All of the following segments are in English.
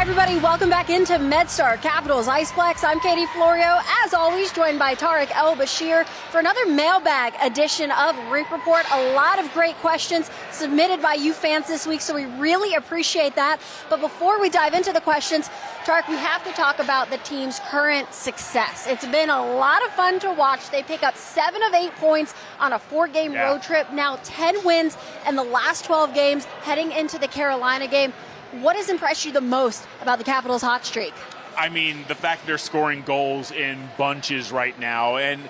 everybody, welcome back into MedStar Capitals Iceplex. I'm Katie Florio, as always, joined by Tarek El-Bashir for another mailbag edition of Rink Report. A lot of great questions submitted by you fans this week, so we really appreciate that. But before we dive into the questions, Tarek, we have to talk about the team's current success. It's been a lot of fun to watch. They pick up 7 of 8 points on a 4-game road trip, now 10 wins in the last 12 games, heading into the Carolina game. What has impressed you the most about the Capitals' hot streak? I mean, the fact they're scoring goals in bunches right now. And,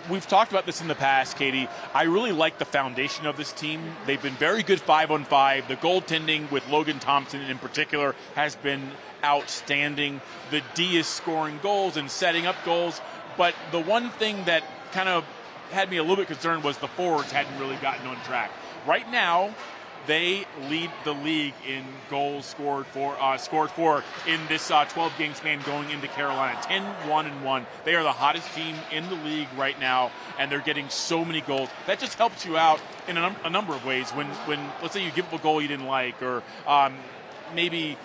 we've talked about this in the past, Katie. I really like the foundation of this team. They've been very good 5-on-5. The goaltending with Logan Thompson in particular has been outstanding. The D is scoring goals and setting up goals. But the one thing that kind of had me a little bit concerned was the forwards hadn't really gotten on track. Right now, they lead the league in goals scored for in this 12-game span going into Carolina. 10-1-1. They are the hottest team in the league right now, and they're getting so many goals. That just helps you out in a number of ways. When let's say you give up a goal you didn't like, or maybe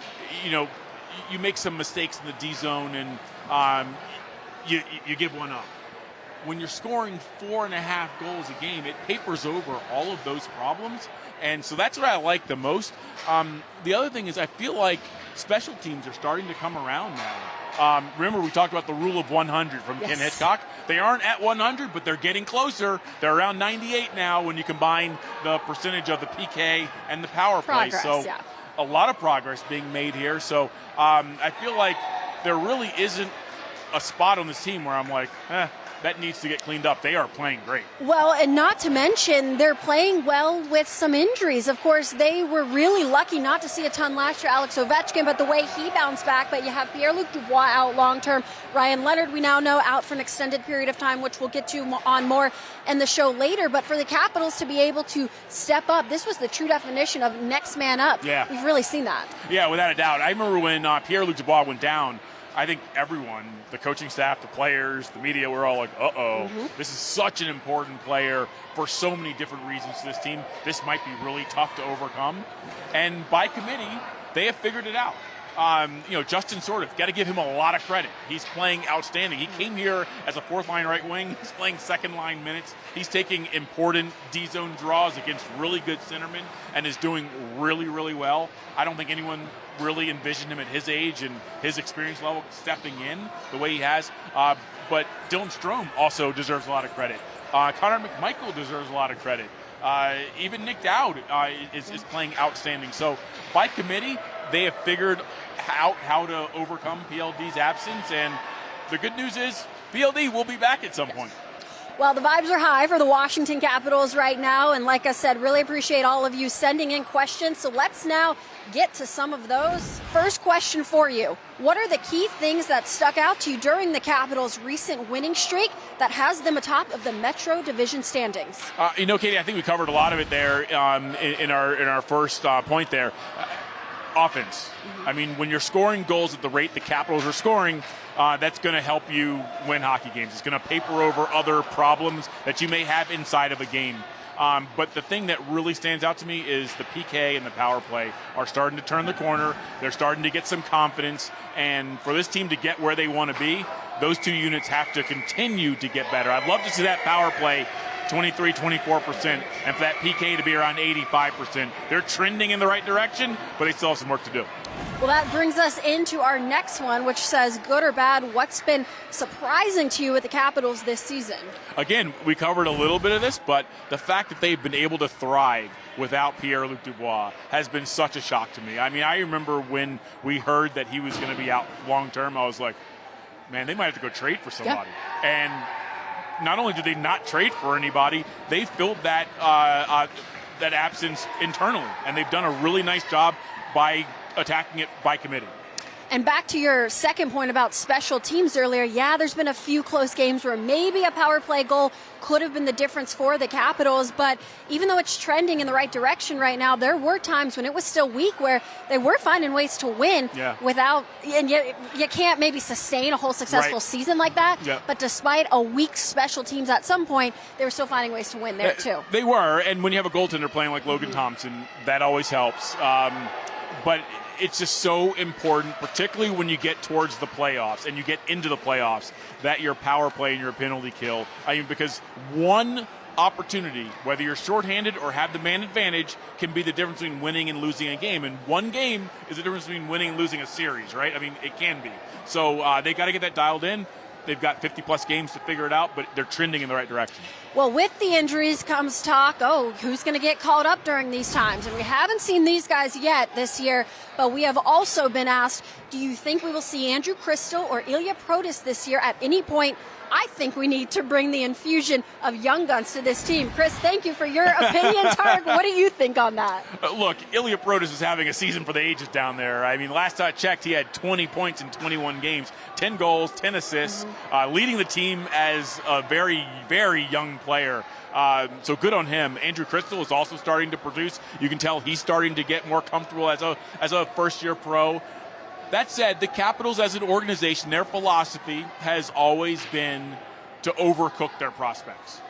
you make some mistakes in the D zone and you give one up. When you're scoring 4.5 goals a game, it papers over all of those problems. And so that's what I like the most. The other thing is I feel like special teams are starting to come around now. Remember, we talked about the rule of 100 from Ken Hitchcock. They aren't at 100, but they're getting closer. They're around 98 now when you combine the percentage of the PK and the power play. So a lot of progress being made here. So I feel like there really isn't a spot on this team where I'm like, that needs to get cleaned up. They are playing great. Well, and not to mention, they're playing well with some injuries. Of course, they were really lucky not to see a ton last year, Alex Ovechkin, but the way he bounced back. But you have Pierre-Luc Dubois out long-term. Ryan Leonard, we now know, out for an extended period of time, which we'll get to on more in the show later. But for the Capitals to be able to step up, this was the true definition of next man up. Yeah. We've really seen that. Yeah, without a doubt. I remember when Pierre-Luc Dubois went down, I think everyone, the coaching staff, the players, the media, were all like, this is such an important player for so many different reasons to this team. This might be really tough to overcome. And by committee, they have figured it out. Justin Sordiff, got to give him a lot of credit. He's playing outstanding. He came here as a fourth-line right wing. He's playing second-line minutes. He's taking important D-zone draws against really good centermen and is doing really, really well. I don't think anyone really envisioned him at his age and his experience level stepping in the way he has. But Dylan Strome also deserves a lot of credit. Connor McMichael deserves a lot of credit. Even Nick Dowd is playing outstanding. So by committee, they have figured out how to overcome PLD's absence. And the good news is PLD will be back at some point. Well, the vibes are high for the Washington Capitals right now. And like I said, really appreciate all of you sending in questions. So let's now get to some of those. First question for you. What are the key things that stuck out to you during the Capitals' recent winning streak that has them atop of the Metro Division standings? Katie, I think we covered a lot of it there in our first point there. Offense. I mean, when you're scoring goals at the rate the Capitals are scoring, that's going to help you win hockey games. It's going to paper over other problems that you may have inside of a game. But the thing that really stands out to me is the PK and the power play are starting to turn the corner. They're starting to get some confidence. And for this team to get where they want to be, those two units have to continue to get better. I'd love to see that power play 23-24%, and for that PK to be around 85%. They're trending in the right direction, but they still have some work to do. Well, that brings us into our next one, which says, good or bad, what's been surprising to you with the Capitals this season? Again, we covered a little bit of this, but the fact that they've been able to thrive without Pierre-Luc Dubois has been such a shock to me. I mean, I remember when we heard that he was going to be out long-term, I was like, man, they might have to go trade for somebody. Yeah. And not only did they not trade for anybody, they filled that absence internally, and they've done a really nice job by attacking it by committee. And back to your second point about special teams earlier, there's been a few close games where maybe a power play goal could have been the difference for the Capitals, but even though it's trending in the right direction right now, there were times when it was still weak where they were finding ways to win without, and you can't maybe sustain a whole successful season like that, but despite a weak special teams at some point, they were still finding ways to win there too. They were, and when you have a goaltender playing like Logan Thompson, that always helps. But it's just so important, particularly when you get towards the playoffs and you get into the playoffs, that your power play and your penalty kill. I mean, because one opportunity, whether you're shorthanded or have the man advantage, can be the difference between winning and losing a game. And one game is the difference between winning and losing a series, right? I mean, it can be. So they got to get that dialed in. They've got 50-plus games to figure it out, but they're trending in the right direction. Well, with the injuries comes talk, who's going to get called up during these times? And we haven't seen these guys yet this year, but we have also been asked, do you think we will see Andrew Crystal or Ilya Protas this year at any point? I think we need to bring the infusion of young guns to this team. Chris, thank you for your opinion. Tarek, what do you think on that? Look, Ilya Protas is having a season for the ages down there. I mean, last I checked, he had 20 points in 21 games, 10 goals, 10 assists, leading the team as a very, very young player. So good on him. Andrew Crystal is also starting to produce. You can tell he's starting to get more comfortable as a first-year pro. That said, the Capitals as an organization, their philosophy has always been to overcook their prospects.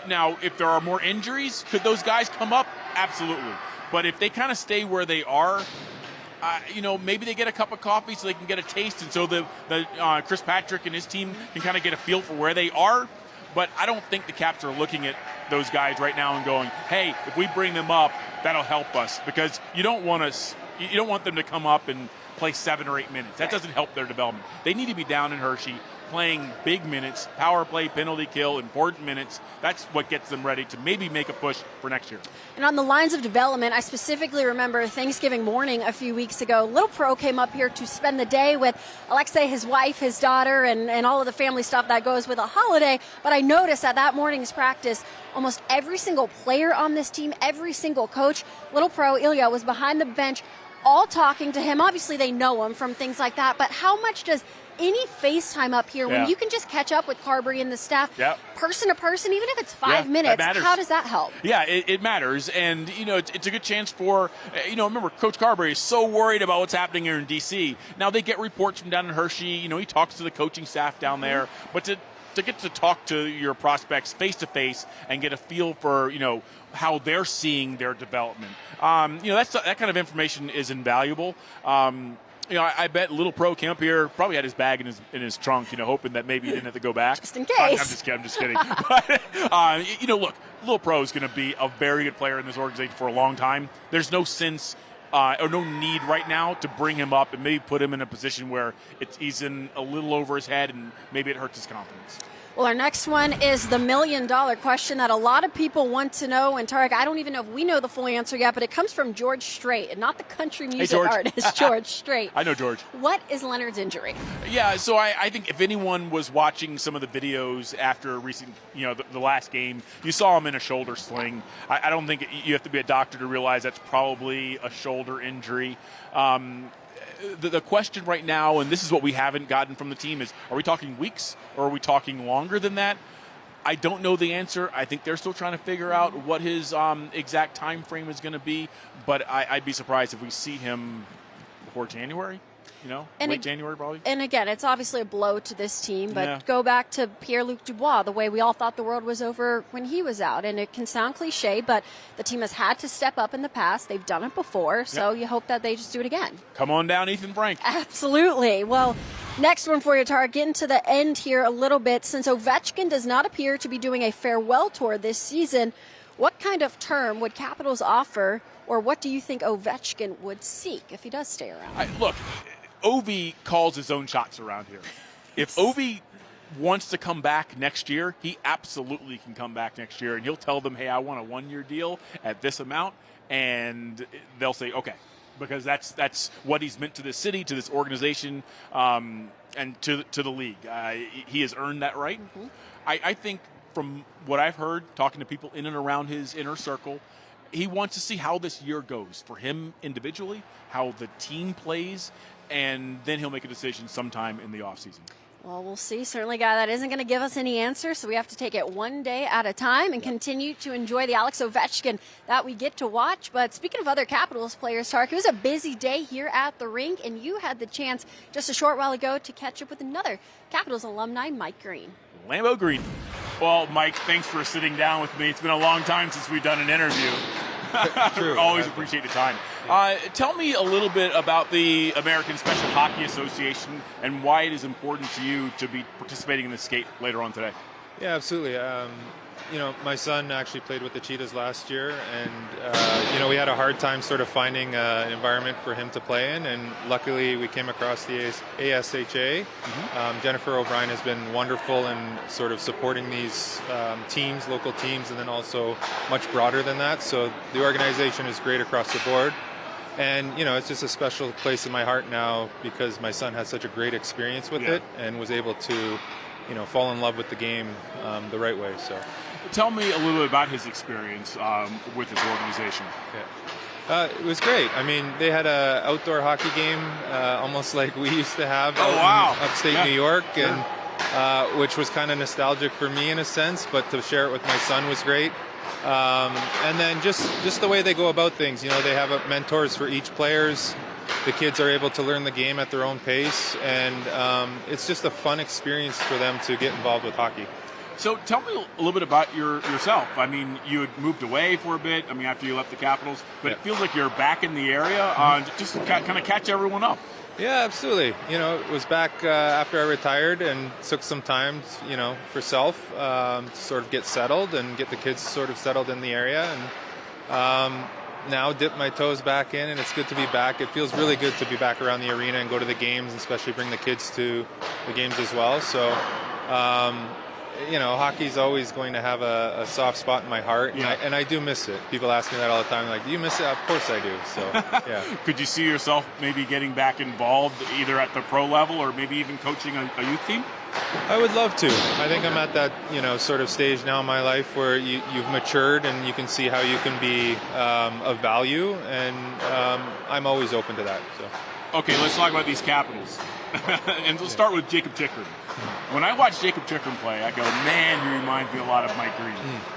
Now, if there are more injuries, could those guys come up? Absolutely. But if they kind of stay where they are, maybe they get a cup of coffee so they can get a taste, and so the Chris Patrick and his team can kind of get a feel for where they are. But I don't think the Caps are looking at those guys right now and going, hey, if we bring them up, that'll help us. Because you don't want them to come up and play 7 or 8 minutes. That doesn't help their development. They need to be down in Hershey playing big minutes, power play, penalty kill, important minutes. That's what gets them ready to maybe make a push for next year. And on the lines of development, I specifically remember Thanksgiving morning a few weeks ago, Little Pro came up here to spend the day with Alexei, his wife, his daughter, and all of the family stuff that goes with a holiday. But I noticed at that morning's practice, almost every single player on this team, every single coach, Little Pro Ilya was behind the bench, all talking to him. Obviously, they know him from things like that, but how much does any FaceTime up here when you can just catch up with Carberry and the staff person to person, even if it's 5 minutes, how does that help? Yeah, it matters. And, it's a good chance for, remember, Coach Carberry is so worried about what's happening here in D.C. Now, they get reports from down in Hershey. He talks to the coaching staff down there. But to get to talk to your prospects face-to-face and get a feel for, how they're seeing their development. That kind of information is invaluable. I bet Little Pro came up here, probably had his bag in his trunk, hoping that maybe he didn't have to go back. Just in case. I'm just kidding. But, look, Little Pro is going to be a very good player in this organization for a long time. There's no sense or no need right now to bring him up and maybe put him in a position where he's in a little over his head and maybe it hurts his confidence. Well, our next one is the $1 million question that a lot of people want to know. And Tarek, I don't even know if we know the full answer yet, but it comes from George Strait, and not the country music artist, George Strait. I know George. What is Leonard's injury? Yeah, so I think if anyone was watching some of the videos after recent, the last game, you saw him in a shoulder sling. I don't think you have to be a doctor to realize that's probably a shoulder injury. The question right now, and this is what we haven't gotten from the team, is are we talking weeks or are we talking longer than that? I don't know the answer. I think they're still trying to figure out what his exact time frame is going to be, but I'd be surprised if we see him before January. Late January probably. And again, it's obviously a blow to this team, but go back to Pierre-Luc Dubois, the way we all thought the world was over when he was out. And it can sound cliche, but the team has had to step up in the past. They've done it before, so you hope that they just do it again. Come on down, Ethan Frank. Absolutely. Well, next one for you, Tara. Getting to the end here a little bit. Since Ovechkin does not appear to be doing a farewell tour this season, what kind of term would Capitals offer, or what do you think Ovechkin would seek if he does stay around? Look, Ovi calls his own shots around here. If Ovi wants to come back next year, he absolutely can come back next year, and he'll tell them, hey, I want a 1-year deal at this amount, and they'll say, okay, because that's what he's meant to this city, to this organization, and to the league. He has earned that right. I think from what I've heard, talking to people in and around his inner circle, he wants to see how this year goes for him individually, how the team plays, and then he'll make a decision sometime in the offseason. Well, we'll see. Certainly a guy that isn't going to give us any answers, so we have to take it one day at a time and continue to enjoy the Alex Ovechkin that we get to watch. But speaking of other Capitals players, Tark, it was a busy day here at the rink, and you had the chance just a short while ago to catch up with another Capitals alumni, Mike Green. Lambeau Green. Well, Mike, thanks for sitting down with me. It's been a long time since we've done an interview. True. Always appreciate the time. Tell me a little bit about the American Special Hockey Association and why it is important to you to be participating in this skate later on today. Yeah, absolutely. My son actually played with the Cheetahs last year, and we had a hard time sort of finding an environment for him to play in, and luckily we came across the ASHA. Jennifer O'Brien has been wonderful in sort of supporting these teams, local teams, and then also much broader than that. So the organization is great across the board. And, it's just a special place in my heart now because my son has such a great experience with it and was able to, fall in love with the game the right way. So, tell me a little bit about his experience with this organization. It was great. I mean, they had an outdoor hockey game almost like we used to have in upstate New York, and which was kind of nostalgic for me in a sense, but to share it with my son was great. And then just the way they go about things, they have mentors for each players. The kids are able to learn the game at their own pace, and it's just a fun experience for them to get involved with hockey. So tell me a little bit about yourself. I mean, you had moved away for a bit, after you left the Capitals, but it feels like you're back in the area. Just kind of catch everyone up. Yeah, absolutely. It was back after I retired and took some time, for self to sort of get settled and get the kids sort of settled in the area. And now dip my toes back in, and it's good to be back. It feels really good to be back around the arena and go to the games, and especially bring the kids to the games as well. So, hockey's always going to have a soft spot in my heart, and I do miss it. People ask me that all the time, like, do you miss it? Of course I do. So, yeah. Could you see yourself maybe getting back involved either at the pro level or maybe even coaching a youth team? I would love to. I think I'm at that, sort of stage now in my life where you've matured and you can see how you can be of value, and I'm always open to that. So. Okay, let's talk about these Capitals. And we'll start with Jacob Chikrin. When I watch Jacob Chikrin play, I go, man, he reminds me a lot of Mike Green.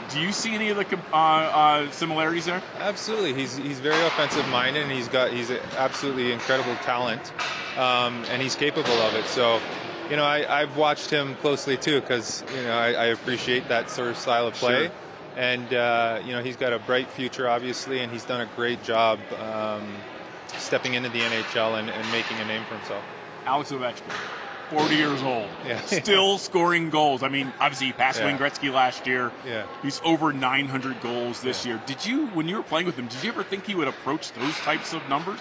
Do you see any of the similarities there? Absolutely. He's very offensive-minded, and he's absolutely incredible talent, and he's capable of it. So, I've watched him closely too because, I appreciate that sort of style of play. Sure. And, he's got a bright future, obviously, and he's done a great job stepping into the NHL and making a name for himself. Alex Ovechkin, 40 years old, yeah. Still scoring goals. I mean, obviously he passed Wayne Gretzky last year. Yeah. He's over 900 goals this year. Did you, when you were playing with him, did you ever think he would approach those types of numbers?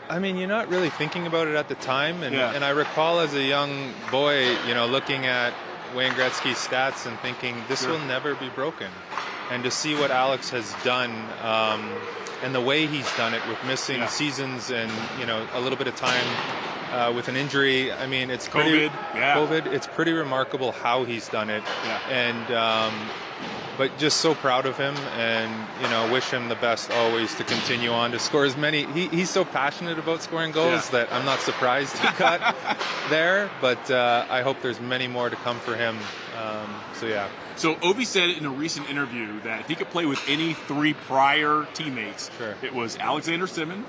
I mean, you're not really thinking about it at the time. And I recall as a young boy, looking at Wayne Gretzky's stats and thinking, this will never be broken. And to see what Alex has done and the way he's done it with missing seasons and, a little bit of time with an injury. I mean, it's COVID. It's pretty remarkable how he's done it. And but just so proud of him, and wish him the best always to continue on to score as many. He's so passionate about scoring goals that I'm not surprised he got there. But I hope there's many more to come for him. So Ovi said in a recent interview that if he could play with any three prior teammates, it was Alexander Simmons,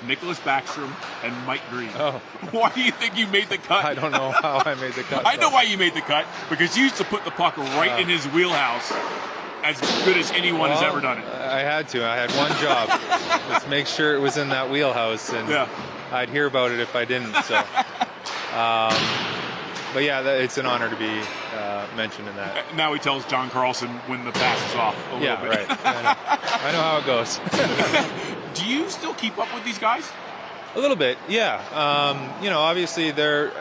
Nicholas Backstrom, and Mike Green. Oh. Why do you think you made the cut? I don't know how I made the cut. I know why you made the cut, because you used to put the puck right in his wheelhouse as good as anyone has ever done it. I had to. I had one job. Just make sure it was in that wheelhouse, and I'd hear about it if I didn't. So, but it's an honor to be mentioned in that. Now he tells John Carlson when the pass is off a little bit. Right. I know how it goes. Do you still keep up with these guys? A little bit, yeah. Obviously they're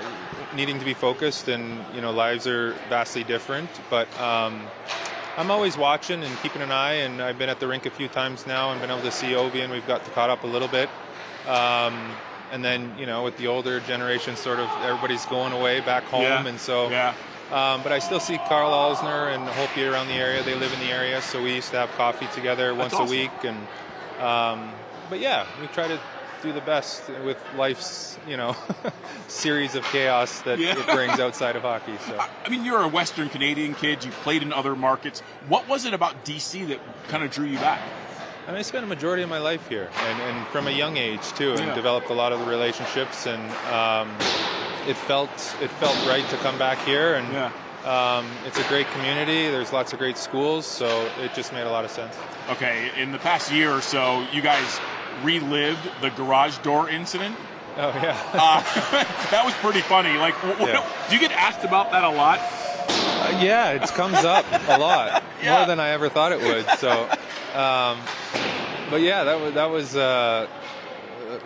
needing to be focused, and lives are vastly different. But I'm always watching and keeping an eye, and I've been at the rink a few times now and been able to see Ovi, and we've got caught up a little bit. And then with the older generation, sort of everybody's going away back home, and so. But I still see Carl Alsner and Hopi around the area. They live in the area, so we used to have coffee together once a week, and. But we try to do the best with life's, series of chaos that it brings outside of hockey. So, I mean, you're a Western Canadian kid. You played in other markets. What was it about DC that kind of drew you back? I mean, I spent a majority of my life here, and from a young age too, and developed a lot of the relationships, and it felt right to come back here, and It's a great community. There's lots of great schools, so it just made a lot of sense. Okay, in the past year or so, you guys relived the garage door incident. Oh, yeah. That was pretty funny. Like, do you get asked about that a lot? Yeah, it comes up a lot, more than I ever thought it would. So, but yeah, that was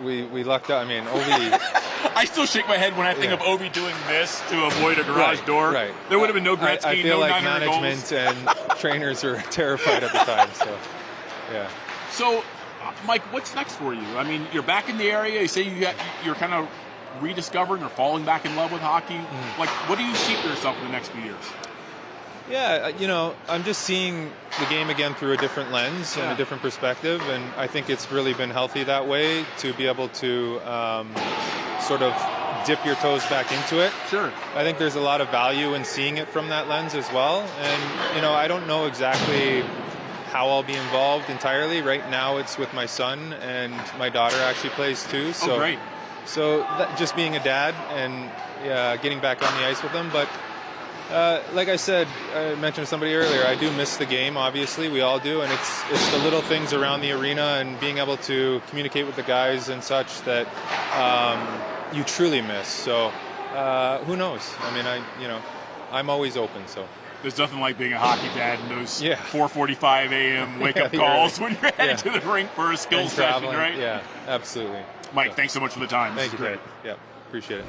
we lucked out. I mean, Ovi. I still shake my head when I think of Ovi doing this to avoid a garage door. Right. There would have been no Gretzky, I feel no like 900 management goals. and trainers were terrified at the time. So, yeah. So, Mike, what's next for you? I mean, you're back in the area. You say you're kind of rediscovering or falling back in love with hockey. Like, what do you see for yourself in the next few years? Yeah, I'm just seeing the game again through a different lens and a different perspective, and I think it's really been healthy that way to be able to sort of dip your toes back into it. Sure. I think there's a lot of value in seeing it from that lens as well, and I don't know exactly how I'll be involved entirely. Right now it's with my son, and my daughter actually plays too. So, great. So just being a dad and getting back on the ice with them, but like I said, I mentioned to somebody earlier, I do miss the game, obviously. We all do, and it's the little things around the arena and being able to communicate with the guys and such that you truly miss. So who knows? I mean, I'm always open, so. There's nothing like being a hockey dad and those 4:45 a.m. wake-up calls when you're headed to the rink for a skills session, right? Yeah, absolutely. Mike, thanks so much for the time. Thank you, Ted. Yeah, appreciate it.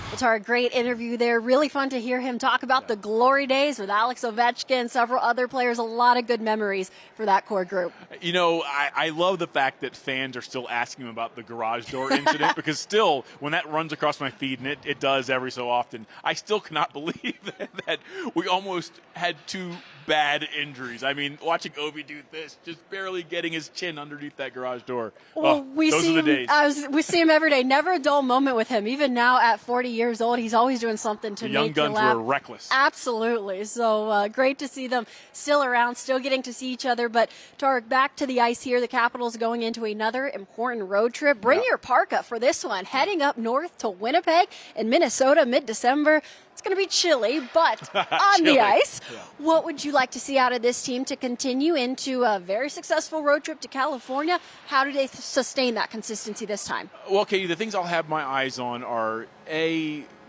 Well, Tara, great interview there. Really fun to hear him talk about the glory days with Alex Ovechkin, several other players. A lot of good memories for that core group. I love the fact that fans are still asking him about the garage door incident because still, when that runs across my feed, and it does every so often, I still cannot believe that we almost had two bad injuries. I mean, watching Ovi do this, just barely getting his chin underneath that garage door. Well, those are the days. We see him every day. Never a dull moment with him. Even now at 40 years old, he's always doing something to the make young you guns laugh. were reckless. Absolutely. So great to see them still around, still getting to see each other. But Tarek, back to the ice here. The Capitals going into another important road trip. Bring your parka for this one. Heading up north to Winnipeg in Minnesota mid-December. It's going to be chilly, but on the ice. Yeah. What would you like to see out of this team to continue into a very successful road trip to California? How do they sustain that consistency this time? Well, Katie, the things I'll have my eyes on are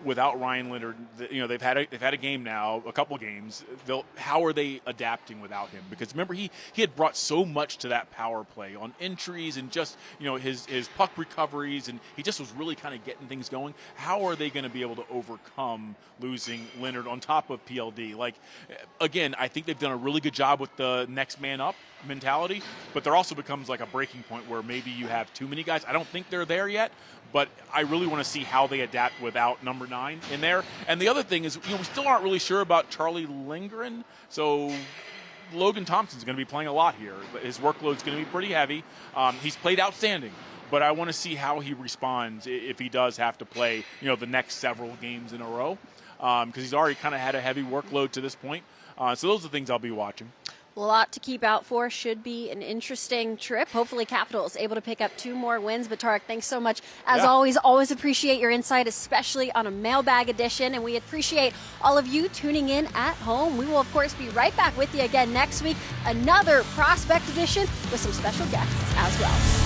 without Ryan Leonard, they've had a game now, a couple games. How are they adapting without him? Because remember, he had brought so much to that power play on entries and just his puck recoveries, and he just was really kind of getting things going. How are they going to be able to overcome losing Leonard on top of PLD? Like, again, I think they've done a really good job with the next man up mentality, but there also becomes like a breaking point where maybe you have too many guys. I don't think they're there yet, but I really want to see how they adapt without number 9 in there. And the other thing is, we still aren't really sure about Charlie Lindgren. So Logan Thompson's going to be playing a lot here. His workload's going to be pretty heavy. He's played outstanding, but I want to see how he responds if he does have to play, the next several games in a row, because he's already kind of had a heavy workload to this point. So those are the things I'll be watching. A lot to keep out for. Should be an interesting trip. Hopefully Capitals able to pick up 2 more wins. But Tarek, thanks so much. As always appreciate your insight, especially on a mailbag edition. And we appreciate all of you tuning in at home. We will, of course, be right back with you again next week. Another prospect edition with some special guests as well.